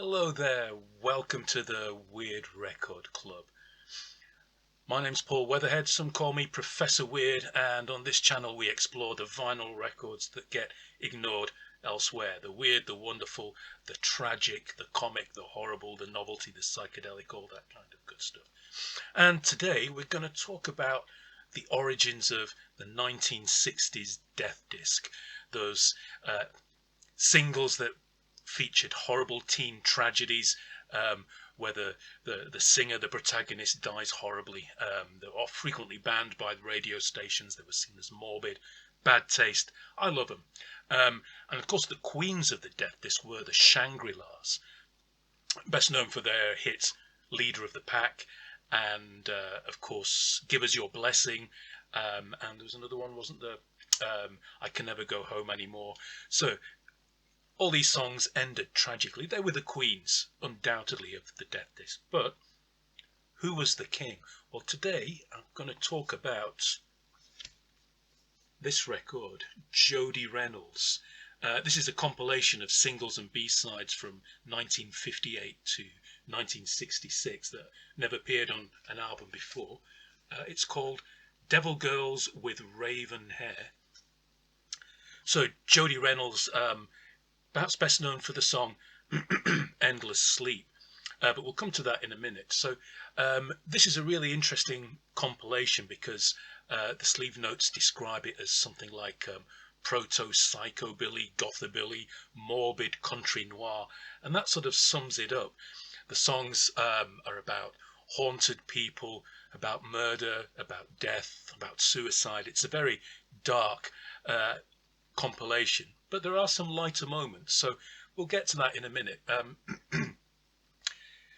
Hello there, welcome to the Weird Record Club. My name's Paul Weatherhead, some call me Professor Weird, and on this channel we explore the vinyl records that get ignored elsewhere. The weird, the wonderful, the tragic, the comic, the horrible, the novelty, the psychedelic, all that kind of good stuff. And today we're going to talk about the origins of the 1960s death disc, those singles that featured horrible teen tragedies, where the singer, the protagonist, dies horribly. They were frequently banned by the radio stations. They were seen as morbid, bad taste. I love them. And of course, the queens of the death disc were the Shangri-Las, best known for their hit Leader of the Pack, and of course, Give Us Your Blessing. And there was another one, wasn't there? I Can Never Go Home Anymore. So all these songs ended tragically. They were the queens, undoubtedly, of the death disc. But who was the king? Well, today I'm going to talk about this record, Jody Reynolds. This is a compilation of singles and B-sides from 1958 to 1966 that never appeared on an album before. It's called Devil Girls with Raven Hair. So Jody Reynolds, perhaps best known for the song Endless Sleep, but we'll come to that in a minute. So this is a really interesting compilation because the sleeve notes describe it as something like proto-psychobilly, gothabilly, morbid country noir, and that sort of sums it up. The songs are about haunted people, about murder, about death, about suicide. It's a very dark compilation, but there are some lighter moments, so we'll get to that in a minute.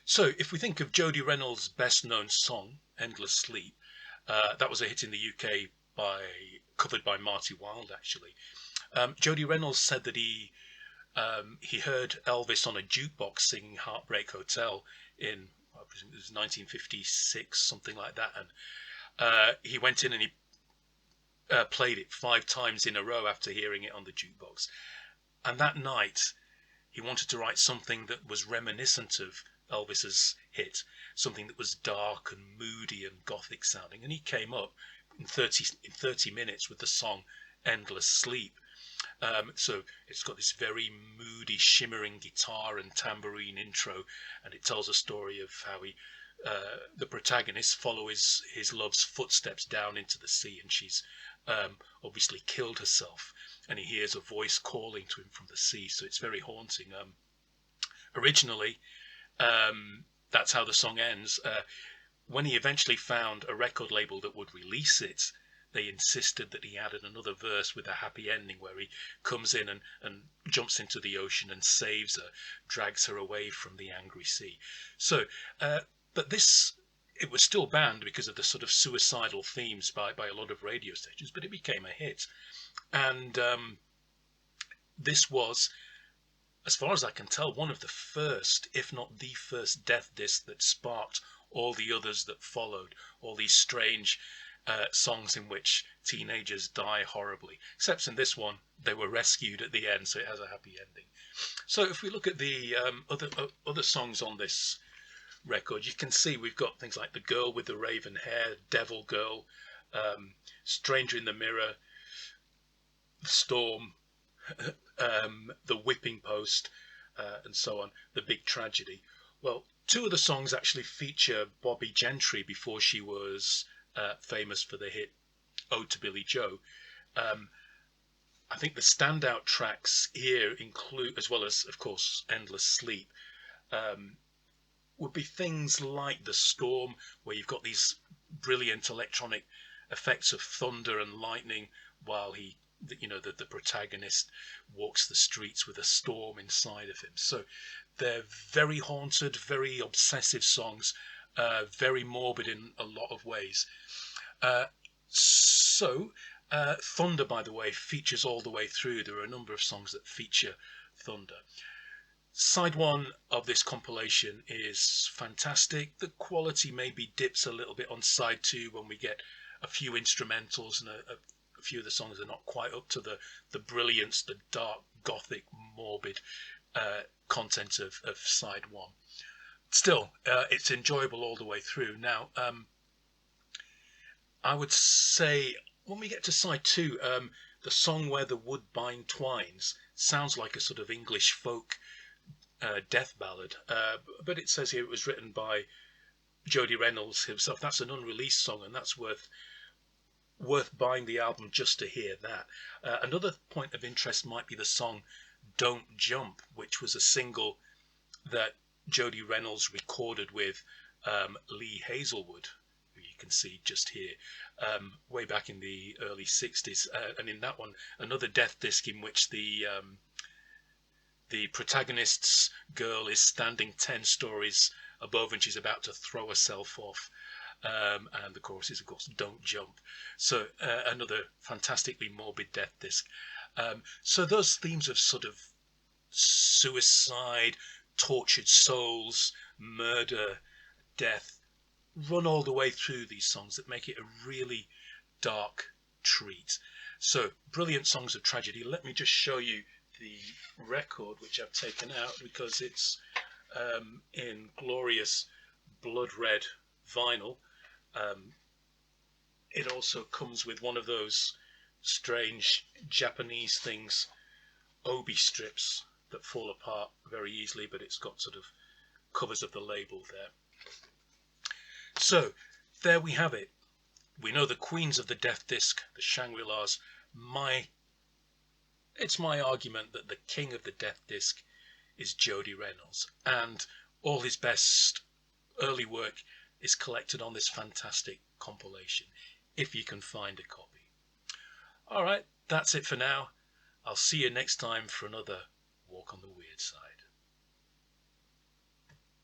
So if we think of Jody Reynolds' best known song, Endless Sleep, that was a hit in the UK covered by Marty Wilde, actually. Jody Reynolds said that he heard Elvis on a jukebox singing Heartbreak Hotel in, I presume it was 1956, something like that, and he went in and he played it 5 times in a row after hearing it on the jukebox. And that night, he wanted to write something that was reminiscent of Elvis's hit, something that was dark and moody and gothic sounding. And he came up in 30 minutes with the song Endless Sleep. So it's got this very moody, shimmering guitar and tambourine intro, and it tells a story of how the protagonist follows his love's footsteps down into the sea, and she's obviously killed herself, and he hears a voice calling to him from the sea. So it's very haunting. Originally, that's how the song ends. When he eventually found a record label that would release it, they insisted that he added another verse with a happy ending where he comes in and jumps into the ocean and saves her, drags her away from the angry sea. So, but it was still banned because of the sort of suicidal themes by a lot of radio stations, but it became a hit. And this was, as far as I can tell, one of the first, if not the first, death disc that sparked all the others that followed, all these strange songs in which teenagers die horribly. Except in this one, they were rescued at the end, so it has a happy ending. So if we look at the other songs on this record, you can see we've got things like The Girl with the Raven Hair, Devil Girl, Stranger in the Mirror, The Storm, The Whipping Post, and so on, The Big Tragedy. Well, 2 of the songs actually feature Bobby Gentry before she was famous for the hit Ode to Billy Joe. I think the standout tracks here include, as well as, of course, Endless Sleep, would be things like The Storm, where you've got these brilliant electronic effects of thunder and lightning while the protagonist walks the streets with a storm inside of him. So they're very haunted, very obsessive songs, very morbid in a lot of ways. Thunder, by the way, features all the way through. There are a number of songs that feature thunder. Side 1 of this compilation is fantastic. The quality maybe dips a little bit on side 2 when we get a few instrumentals, and a few of the songs are not quite up to the brilliance, the dark, gothic, morbid content of side one. Still, it's enjoyable all the way through. Now, I would say when we get to side two, the song Where the Woodbine Twines sounds like a sort of English folk death ballad, but it says here it was written by Jody Reynolds himself. That's an unreleased song, and that's worth buying the album just to hear that. Another point of interest might be the song Don't Jump, which was a single that Jody Reynolds recorded with Lee Hazelwood, who you can see just here, way back in the early 60s. And in that one, another death disc in which the protagonist's girl is standing 10 stories above and she's about to throw herself off. And the chorus is, of course, Don't Jump. So another fantastically morbid death disc. So those themes of sort of suicide, tortured souls, murder, death, run all the way through these songs that make it a really dark treat. So, brilliant songs of tragedy. Let me just show you the record which I've taken out because it's in glorious blood red vinyl. It also comes with one of those strange Japanese things, obi strips that fall apart very easily, but it's got sort of covers of the label there. So there we have it. We know the queens of the death disc, the Shangri-Las. It's my argument that the king of the death disc is Jody Reynolds, and all his best early work is collected on this fantastic compilation, if you can find a copy. All right, that's it for now. I'll see you next time for another Walk on the Weird Side.